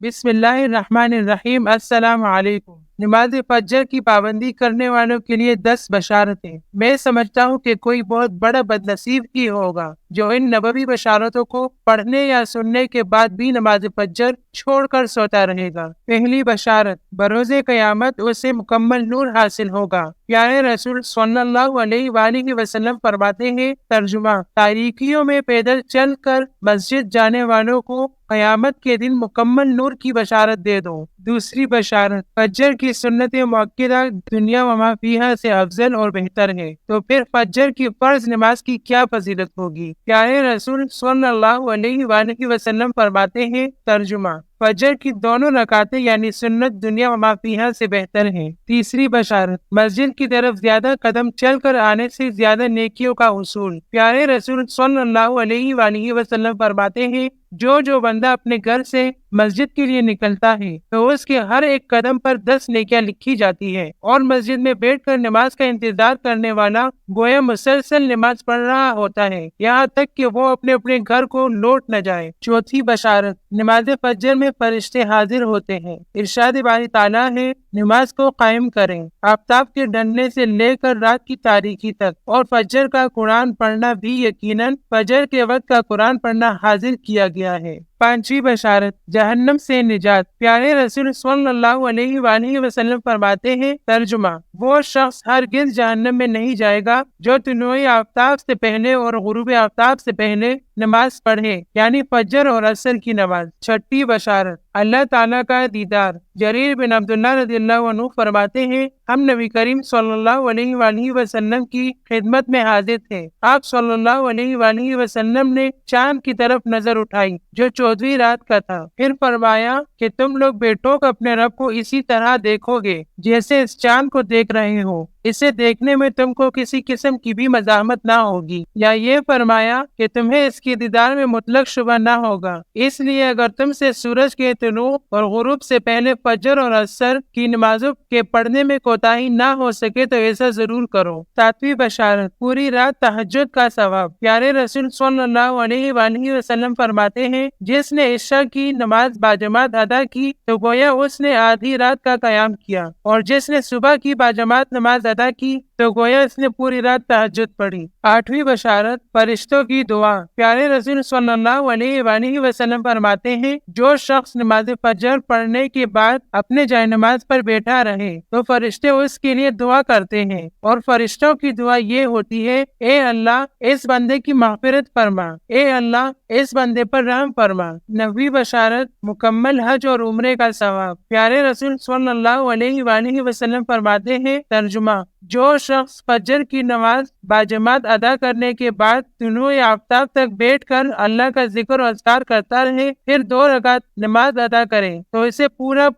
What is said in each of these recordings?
بسم اللہ الرحمن الرحیم۔ السلام علیکم۔ نماز فجر کی پابندی کرنے والوں کے لیے 10 بشارتیں۔ میں سمجھتا ہوں کہ کوئی بہت بڑا بد نصیب ہی ہوگا جو ان نبوی بشارتوں کو پڑھنے یا سننے کے بعد بھی نماز فجر چھوڑ کر سوتا رہے گا۔ پہلی بشارت، بروز قیامت اسے مکمل نور حاصل ہوگا۔ پیارے رسول صلی اللہ علیہ وآلہ وسلم فرماتے ہیں، ترجمہ، تاریکیوں میں پیدل چل کر مسجد جانے والوں کو قیامت کے دن مکمل نور کی بشارت دے دو۔ دوسری بشارت، فجر کی سنت مؤکدہ دنیا و ما فیہا سے افضل اور بہتر ہے، تو پھر فجر کی فرض نماز کی کیا فضیلت ہوگی۔ پیارے رسول صلی اللہ علیہ وآلہ وسلم فرماتے ہیں، ترجمہ، فجر کی دونوں رکعتیں یعنی سنت دنیا و ما فیہا سے بہتر ہیں۔ تیسری بشارت، مسجد کی طرف زیادہ قدم چل کر آنے سے زیادہ نیکیوں کا حصول۔ پیارے رسول صلی اللہ علیہ وآلہ وسلم فرماتے ہیں، جو بندہ اپنے گھر سے مسجد کے لیے نکلتا ہے تو اس کے ہر ایک قدم پر 10 نیکیاں لکھی جاتی ہے، اور مسجد میں بیٹھ کر نماز کا انتظار کرنے والا گویا مسلسل نماز پڑھ رہا ہوتا ہے، یہاں تک کہ وہ اپنے گھر کو لوٹ نہ جائے۔ چوتھی بشارت، نماز فجر میں فرشتے حاضر ہوتے ہیں۔ ارشاد باری تعالیٰ ہے، نماز کو قائم کریں آفتاب کے ڈھلنے سے لے کر رات کی تاریکی تک، اور فجر کا قرآن پڑھنا بھی یقیناً فجر کے وقت کا قرآن پڑھنا حاضر کیا گیا ہے۔ پانچویں بشارت، جہنم سے نجات۔ پیارے رسول صلی اللہ علیہ وآلہ وسلم فرماتے ہیں، ترجمہ، وہ شخص ہرگز جہنم میں نہیں جائے گا جو طلوع آفتاب سے پہلے اور غروب آفتاب سے پہلے نماز پڑھے، یعنی فجر اور عصر کی نماز۔ چھٹی بشارت، اللہ تعالیٰ کا دیدار۔ جریر بن عبداللہ رضی اللہ عنہ فرماتے ہیں، ہم نبی کریم صلی اللہ علیہ وآلہ وسلم کی خدمت میں حاضر تھے۔ آپ صلی اللہ علیہ وآلہ وسلم نے چاند کی طرف نظر اٹھائی جو 14ویں رات کا تھا، پھر فرمایا کہ تم لوگ بے ٹوک اپنے رب کو اسی طرح دیکھو گے جیسے اس چاند کو دیکھ رہے ہو، اسے دیکھنے میں تم کو کسی قسم کی بھی مزاحمت نہ ہوگی، یا یہ فرمایا کہ تمہیں اس کی دیدار میں مطلق شبہ نہ ہوگا، اس لیے اگر تم سے سورج کے طلوع اور غروب سے پہلے فجر اور عصر کی نمازوں کے پڑھنے میں کوتاہی نہ ہو سکے تو ایسا ضرور کرو۔ ساتویں بشارت، پوری رات تہجد کا ثواب۔ پیارے رسول صلی اللہ علیہ وآلہ وسلم فرماتے ہیں، جس نے عشاء کی نماز باجماعت ادا کی تو گویا اس نے آدھی رات کا قیام کیا، اور جس نے صبح کی باجماعت نماز ادا کی تو گویا اس نے پوری رات تہجد پڑھی۔ آٹھویں بشارت، فرشتوں کی دعا۔ پیارے رسول صلی اللہ علیہ وآلہ وسلم فرماتے ہیں، جو شخص نماز فجر پڑھنے کے بعد اپنے جائے نماز پر بیٹھا رہے تو فرشتے اس کے لیے دعا کرتے ہیں، اور فرشتوں کی دعا یہ ہوتی ہے، اے اللہ اس بندے کی مغفرت فرما، اے اللہ اس بندے پر رحم فرما۔ نویں بشارت، مکمل حج اور عمرے کا ثواب۔ پیارے رسول صلی اللہ علیہ وآلہ وسلم فرماتے ہیں، ترجمہ، جو شخص فجر کی نماز باجماعت ادا کرنے کے بعد طلوع آفتاب تک بیٹھ کر اللہ کا ذکر و اذکار کرتا رہے، پھر 2 رکعت نماز ادا کرے تو اسے پورا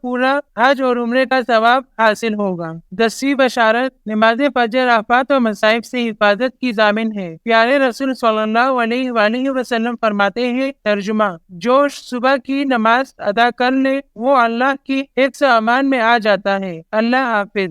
حج اور عمرے کا ثواب حاصل ہوگا۔ 10ویں بشارت، نماز فجر آفات و مصائب سے حفاظت کی ضامن ہے۔ پیارے رسول صلی اللہ علیہ وآلہ وسلم فرماتے ہیں، ترجمہ، جو صبح کی نماز ادا کر لے وہ اللہ کی حفظ و امان میں آ جاتا ہے۔ اللہ حافظ۔